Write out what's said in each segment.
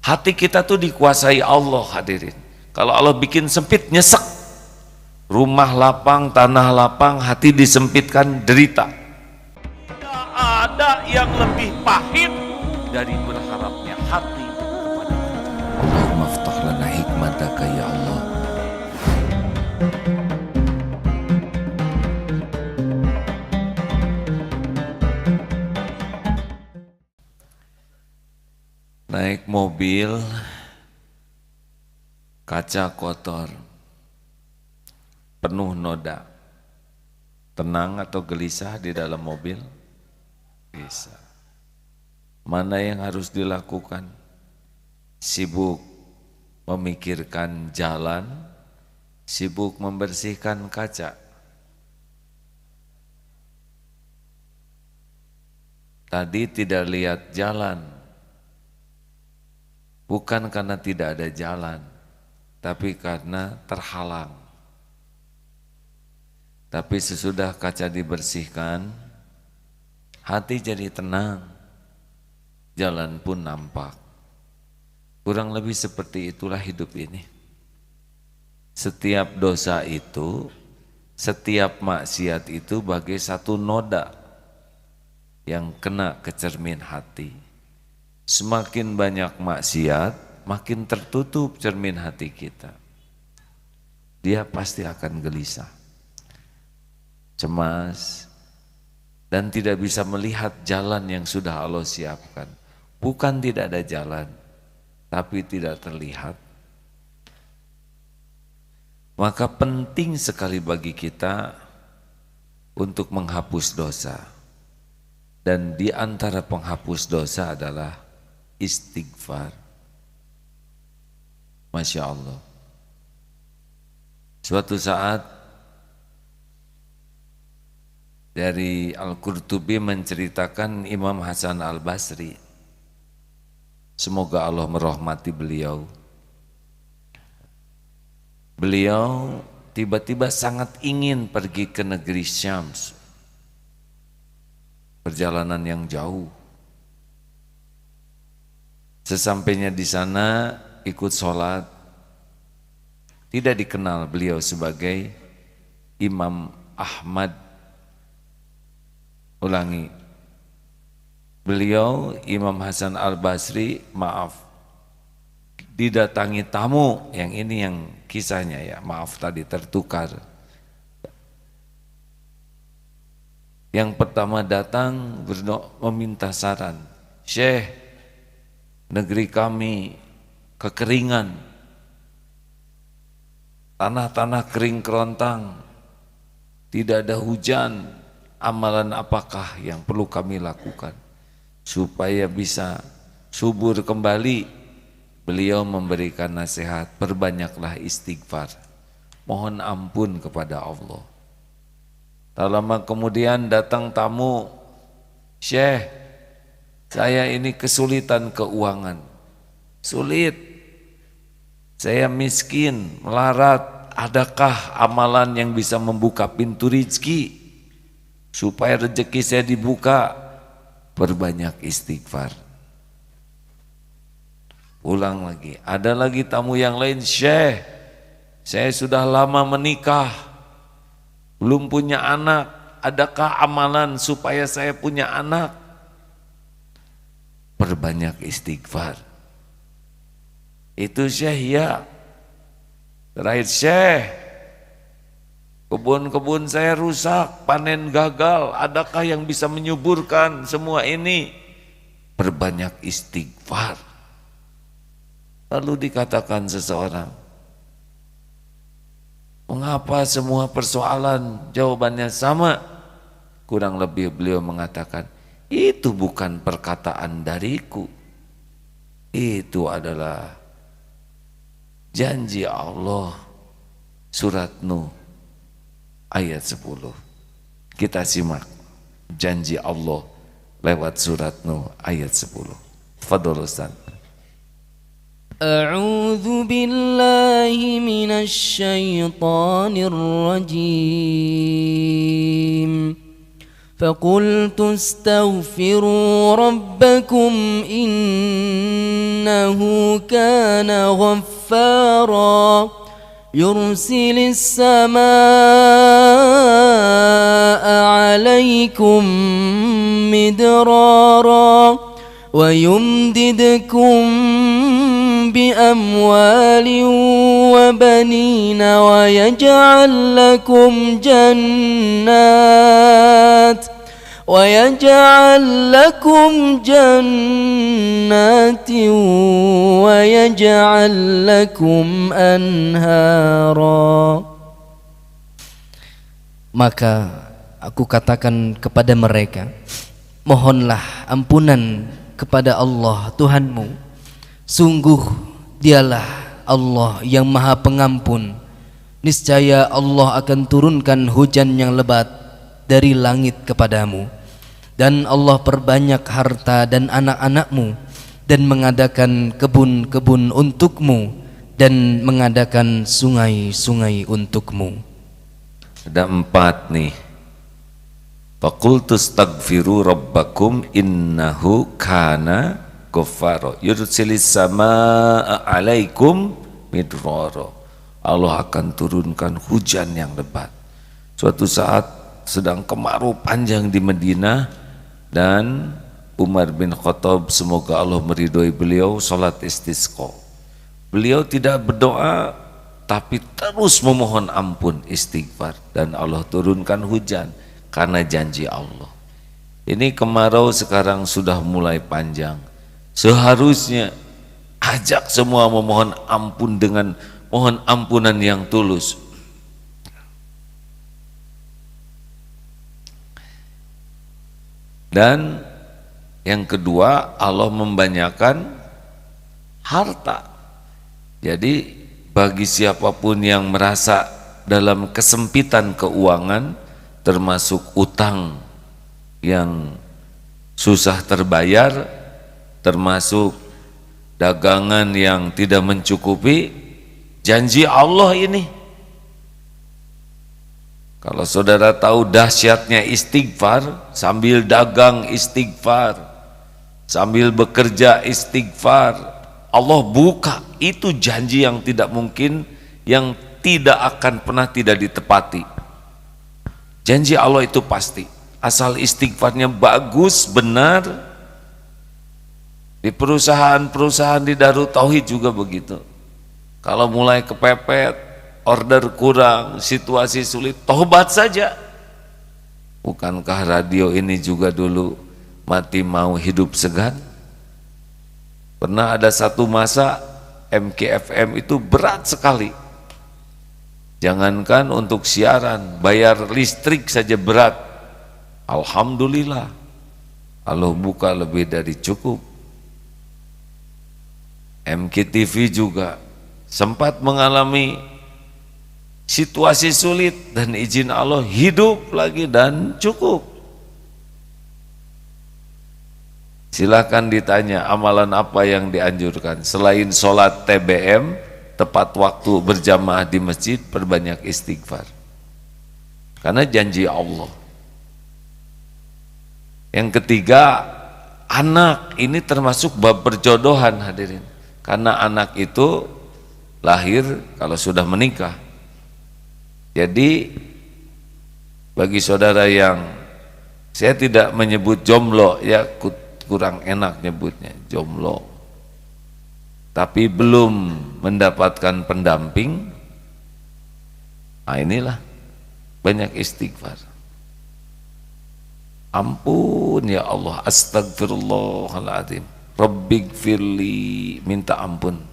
Hati kita tuh dikuasai Allah hadirin. Kalau Allah bikin sempit, nyesek. Rumah lapang, tanah lapang, hati disempitkan, derita. Tidak ada yang lebih pahit dari berharapnya hati kepada kita. Allahumma ftah lana hikmataka ya Allah. Naik mobil, kaca kotor, penuh noda. Tenang atau gelisah di dalam mobil? Bisa. Mana yang harus dilakukan? Sibuk memikirkan jalan, sibuk membersihkan kaca. Tadi tidak lihat jalan, bukan karena tidak ada jalan, tapi karena terhalang. Tapi sesudah kaca dibersihkan, hati jadi tenang, jalan pun nampak. Kurang lebih seperti itulah hidup ini. Setiap dosa itu, setiap maksiat itu bagai satu noda yang kena ke cermin hati. Semakin banyak maksiat, makin tertutup cermin hati kita. Dia pasti akan gelisah, cemas, dan tidak bisa melihat jalan yang sudah Allah siapkan. Bukan tidak ada jalan, tapi tidak terlihat. Maka penting sekali bagi kita untuk menghapus dosa. Dan di antara penghapus dosa adalah istighfar. Masya Allah. Suatu saat dari Al-Qurtubi menceritakan Imam Hasan Al-Basri. Semoga Allah merahmati beliau. Beliau tiba-tiba sangat ingin pergi ke negeri Syams. Perjalanan yang jauh. Sesampainya di sana ikut sholat, tidak dikenal beliau sebagai Imam Ahmad. Ulangi, beliau Imam Hasan Al-Basri, maaf, didatangi tamu, yang ini yang kisahnya ya, maaf tadi tertukar. Yang pertama datang meminta saran, Syekh, negeri kami kekeringan, tanah-tanah kering kerontang, tidak ada hujan, amalan apakah yang perlu kami lakukan supaya bisa subur kembali? Beliau memberikan nasihat, perbanyaklah istighfar, mohon ampun kepada Allah. Tak lama kemudian datang tamu, Syekh, saya ini kesulitan keuangan, sulit, saya miskin, melarat, adakah amalan yang bisa membuka pintu rezeki supaya rezeki saya dibuka? Perbanyak istighfar. Ulang lagi, ada lagi tamu yang lain, Syekh, saya sudah lama menikah, belum punya anak, adakah amalan supaya saya punya anak? Perbanyak istighfar. Itu Syekh, ya. Terakhir, Syekh, kebun-kebun saya rusak, panen gagal, adakah yang bisa menyuburkan semua ini? Perbanyak istighfar. Lalu dikatakan seseorang, mengapa semua persoalan jawabannya sama? Kurang lebih beliau mengatakan, itu bukan perkataan dariku, itu adalah janji Allah. Surat Nuh ayat 10. Kita simak janji Allah lewat surat Nuh ayat 10. Fadhol Ustaz. أعوذ بالله من الشيطان الرجيم فقلت استغفروا ربكم إنه كان غفارا يرسل السماء عليكم مدرارا ويمددكم بأموال وبنين ويجعل لكم جنات ويجعل لكم أنهارا. Maka aku katakan kepada mereka, mohonlah ampunan kepada Allah Tuhanmu. Sungguh dialah Allah yang maha pengampun. Niscaya Allah akan turunkan hujan yang lebat dari langit kepadamu, dan Allah perbanyak harta dan anak-anakmu, dan mengadakan kebun-kebun untukmu, dan mengadakan sungai-sungai untukmu. Ada 4 nih. Faqultu astaghfiru rabbakum innahu kana ghaffara yursilis samaa 'alaikum midrara. Allah akan turunkan hujan yang lebat. Suatu saat sedang kemarau panjang di Madinah, dan Umar bin Khattab, semoga Allah meridhoi beliau, salat istisqa. Beliau tidak berdoa tapi terus memohon ampun, istighfar, dan Allah turunkan hujan karena janji Allah. Ini kemarau sekarang sudah mulai panjang. Seharusnya ajak semua memohon ampun dengan mohon ampunan yang tulus. Dan yang kedua, Allah membanyakan harta. Jadi bagi siapapun yang merasa dalam kesempitan keuangan, termasuk utang yang susah terbayar, termasuk dagangan yang tidak mencukupi, janji Allah ini. Kalau saudara tahu dahsyatnya istighfar, sambil dagang istighfar, sambil bekerja istighfar, Allah buka. Itu janji yang tidak mungkin, yang tidak akan pernah tidak ditepati. Janji Allah itu pasti, asal istighfarnya bagus, benar. Di perusahaan-perusahaan di Darut Tauhid juga begitu. Kalau mulai kepepet, order kurang, situasi sulit, tobat saja. Bukankah radio ini juga dulu mati mau hidup segan? Pernah ada satu masa MKFM itu berat sekali. Jangankan untuk siaran, bayar listrik saja berat. Alhamdulillah, Allah buka lebih dari cukup. MKTV juga sempat mengalami situasi sulit, dan izin Allah hidup lagi dan cukup. Silakan ditanya amalan apa yang dianjurkan selain sholat TBM, tepat waktu berjamaah di masjid, perbanyak istighfar. Karena janji Allah. Yang ketiga, anak. Ini termasuk bab perjodohan, hadirin. Karena anak itu lahir kalau sudah menikah. Jadi bagi saudara yang, saya tidak menyebut jomblo, ya kurang enak nyebutnya jomblo, tapi belum mendapatkan pendamping, nah inilah banyak istighfar. Ampun ya Allah, astagfirullahaladzim, rabbighfirli, minta ampun.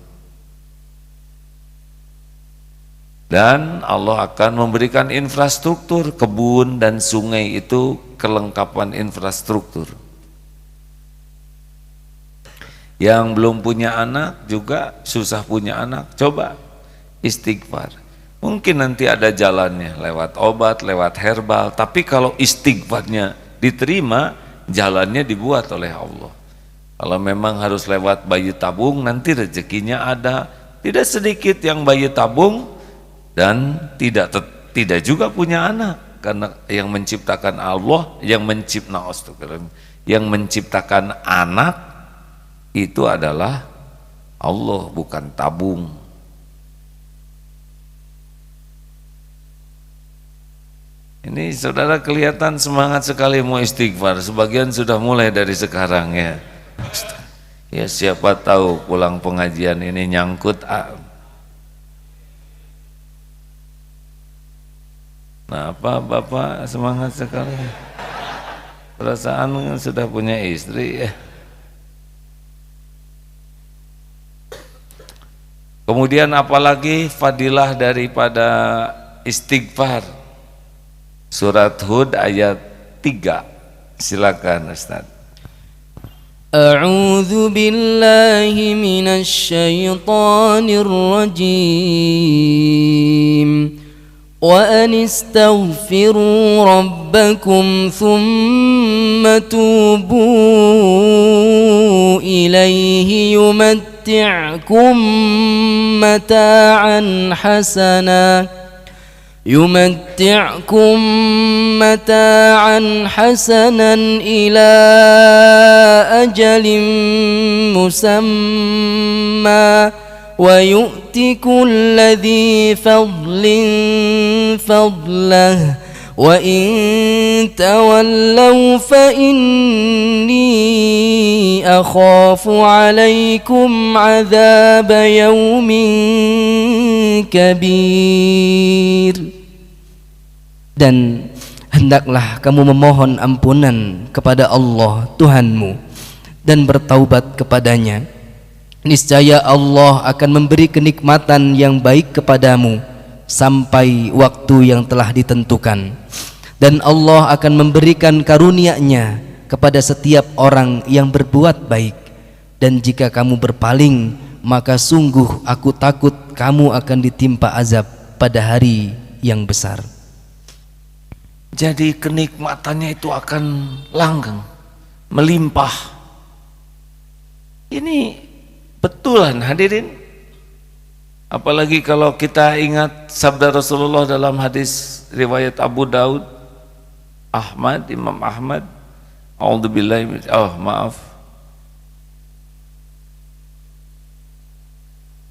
Dan Allah akan memberikan infrastruktur, kebun dan sungai itu kelengkapan infrastruktur. Yang belum punya anak juga susah punya anak, coba istighfar. Mungkin nanti ada jalannya lewat obat, lewat herbal, tapi kalau istighfarnya diterima, jalannya dibuat oleh Allah. Kalau memang harus lewat bayi tabung, nanti rezekinya ada. Tidak sedikit yang bayi tabung dan tidak juga punya anak. karena yang menciptakan Allah, yang menciptakan anak itu adalah Allah, bukan tabung. Ini saudara kelihatan semangat sekali mau istighfar, sebagian sudah mulai dari sekarang ya. Ya siapa tahu pulang pengajian ini nyangkut. Nah, apa Bapak semangat sekali? Perasaan sudah punya istri ya. Kemudian apalagi fadilah daripada istighfar? Surat Hud ayat 3. Silakan Ustaz. A'udzu billahi minasy syaithanir rajim. وأن استغفروا ربكم ثم توبوا إليه يمتعكم متاعا حسنا إلى أجل مسمى ويؤت كل ذي فضل فضله وإن تولوا فإني أخاف عليكم عذاب يوم كبير. Dan hendaklah kamu memohon ampunan kepada Allah Tuhanmu dan bertaubat kepadanya. Niscaya Allah akan memberi kenikmatan yang baik kepadamu sampai waktu yang telah ditentukan, dan Allah akan memberikan karunia-Nya kepada setiap orang yang berbuat baik. Dan jika kamu berpaling, maka sungguh aku takut kamu akan ditimpa azab pada hari yang besar. Jadi kenikmatannya itu akan langgeng, melimpah. Ini betulan hadirin, apalagi kalau kita ingat sabda Rasulullah dalam hadis riwayat Abu Daud, Imam Ahmad,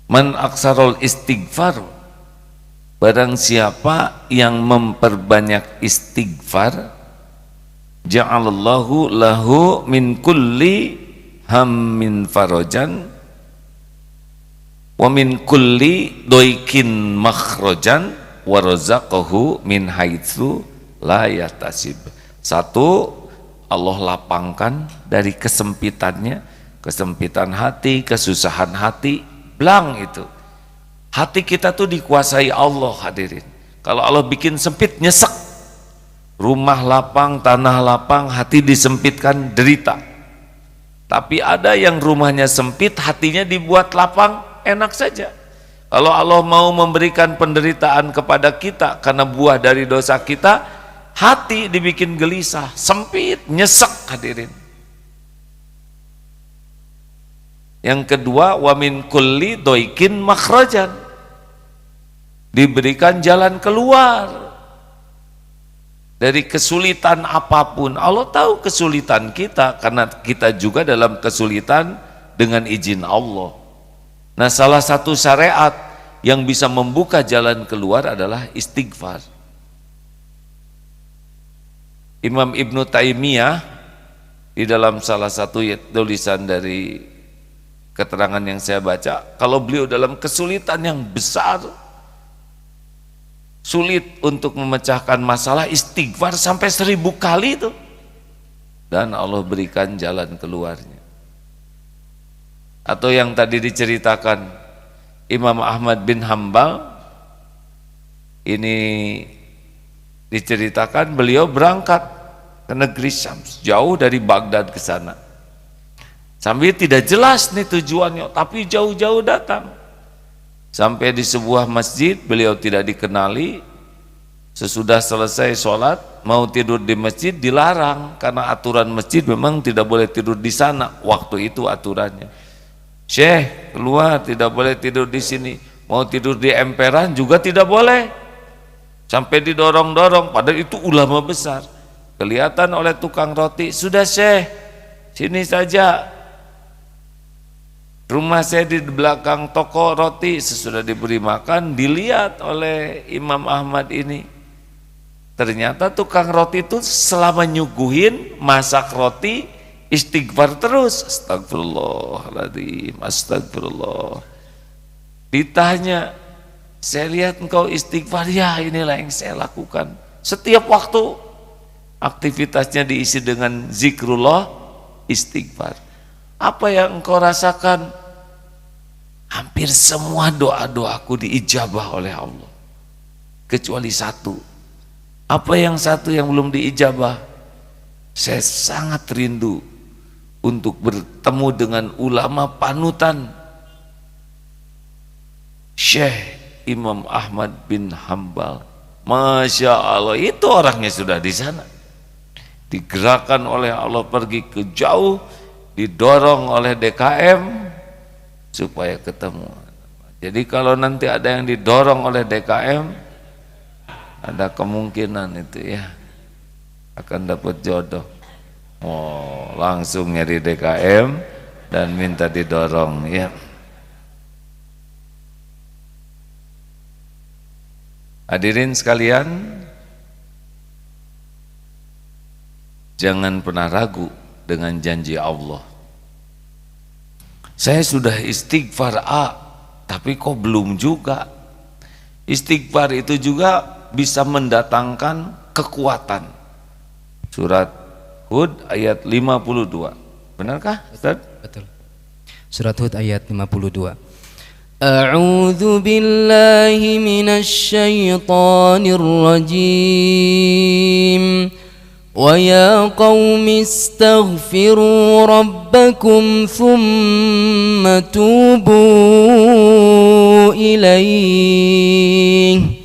man aksarul istighfar, barang siapa yang memperbanyak istighfar, ja'alallahu lahu min kulli hammin farajan wa min kulli doikin makhrojan wa razaqahu min haitsu la yahtasib. Satu, Allah lapangkan dari kesempitannya, kesempitan hati, kesusahan hati, blang itu. Hati kita tuh dikuasai Allah hadirin. Kalau Allah bikin sempit, nyesek. Rumah lapang, tanah lapang, hati disempitkan, derita. Tapi ada yang rumahnya sempit, hatinya dibuat lapang, enak saja. Kalau Allah mau memberikan penderitaan kepada kita karena buah dari dosa kita, hati dibikin gelisah, sempit, nyesek hadirin. Yang kedua, wa min kulli doikin makhrajan, diberikan jalan keluar dari kesulitan apapun. Allah tahu kesulitan kita karena kita juga dalam kesulitan dengan izin Allah. Nah, salah satu syariat yang bisa membuka jalan keluar adalah istighfar. Imam Ibnu Taimiyah di dalam salah satu tulisan dari keterangan yang saya baca, kalau beliau dalam kesulitan yang besar, sulit untuk memecahkan masalah, istighfar sampai 1000 kali itu, dan Allah berikan jalan keluarnya. Atau yang tadi diceritakan Imam Ahmad bin Hambal, ini diceritakan beliau berangkat ke negeri Syams, jauh dari Baghdad ke sana, sambil tidak jelas nih tujuannya, tapi jauh-jauh datang. Sampai di sebuah masjid, beliau tidak dikenali. Sesudah selesai sholat, mau tidur di masjid dilarang, karena aturan masjid memang tidak boleh tidur di sana waktu itu aturannya. Syekh, keluar, tidak boleh tidur di sini. Mau tidur di emperan juga tidak boleh. sampai didorong-dorong, padahal itu ulama besar. Kelihatan oleh tukang roti, sudah Syekh, sini saja, rumah saya di belakang toko roti. Sesudah diberi makan, dilihat oleh Imam Ahmad ini, ternyata tukang roti itu selama nyuguhin masak roti istighfar terus, astagfirullahaladzim, astagfirullah. Ditanya, saya lihat engkau istighfar, ya inilah yang saya lakukan. Setiap waktu aktivitasnya diisi dengan zikrullah, istighfar. Apa yang engkau rasakan? Hampir semua doa-doaku diijabah oleh Allah, kecuali satu. Apa yang satu yang belum diijabah? Saya sangat rindu untuk bertemu dengan ulama panutan, Syekh Imam Ahmad bin Hambal. Masya Allah, itu orangnya sudah di sana, digerakkan oleh Allah pergi ke jauh, didorong oleh DKM supaya ketemu. Jadi kalau nanti ada yang didorong oleh DKM, ada kemungkinan itu ya akan dapat jodoh. Oh, langsung nyari DKM dan minta didorong ya. Hadirin sekalian, jangan pernah ragu dengan janji Allah. Saya sudah istighfar A, tapi kok belum juga. Istighfar itu juga bisa mendatangkan kekuatan. Surat Hud ayat 52. Benarkah Ustaz? Betul. Surat Hud ayat 52. A'udzu billahi minasy syaithanir rajim. Wa ya qaumi istaghfiru rabbakum thumma tubu ilaihi.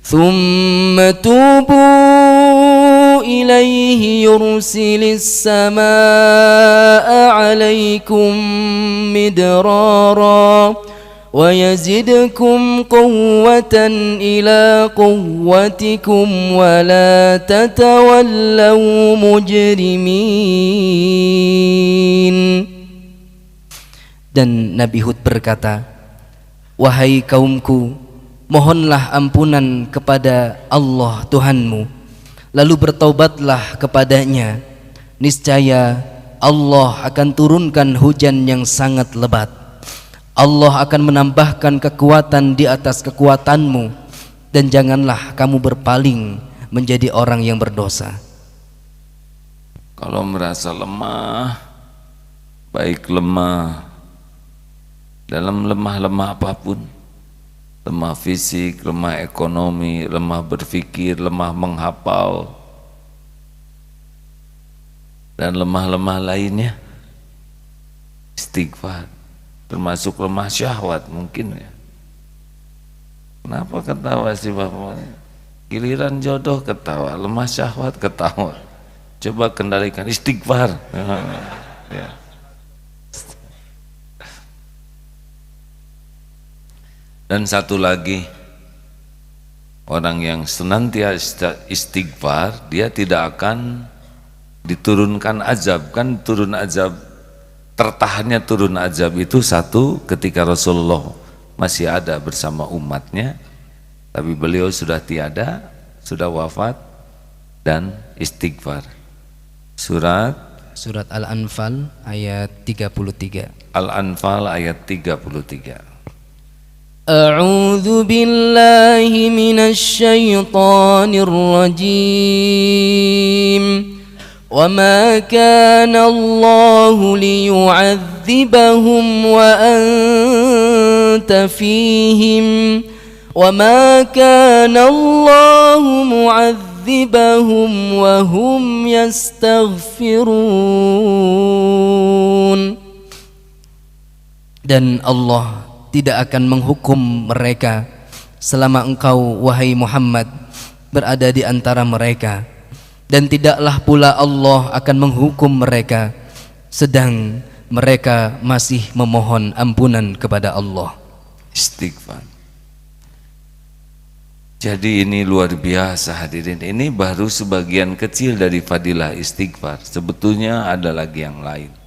ثم توبوا إليه يرسل السماء عليكم مدرارا ويزدكم قوة إلى قوتكم ولا تتولوا مجرمين. Dan Nabi Hud berkata, wahai kaumku, mohonlah ampunan kepada Allah Tuhanmu, lalu bertaubatlah kepadanya. Niscaya Allah akan turunkan hujan yang sangat lebat. Allah akan menambahkan kekuatan di atas kekuatanmu, dan janganlah kamu berpaling menjadi orang yang berdosa. Kalau merasa lemah, baik lemah dalam lemah apapun, lemah fisik, lemah ekonomi, lemah berpikir, lemah menghafal, dan lemah-lemah lainnya, istighfar. Termasuk lemah syahwat mungkin ya. Kenapa ketawa sih Bapak? Giliran jodoh ketawa, lemah syahwat ketawa. Coba kendalikan, istighfar. Ya. Dan satu lagi, orang yang senantiasa istighfar, dia tidak akan diturunkan azab. Kan turun azab, tertahannya turun azab itu satu ketika Rasulullah masih ada bersama umatnya, tapi beliau sudah tiada, sudah wafat, dan istighfar. Surat Al-Anfal ayat 33. Al-Anfal ayat 33. A'udzu billahi minasy syaithanir rajim. Wa ma kana Allahu liyu'adzibahum wa anta fihim wa ma kana Allahu mu'adzibahum wa hum yastaghfirun. Dan Allah tidak akan menghukum mereka selama engkau, wahai Muhammad, berada di antara mereka, dan tidaklah pula Allah akan menghukum mereka sedang mereka masih memohon ampunan kepada Allah. Istighfar. Jadi ini luar biasa hadirin. Ini baru sebagian kecil dari fadilah istighfar. Sebetulnya ada lagi yang lain.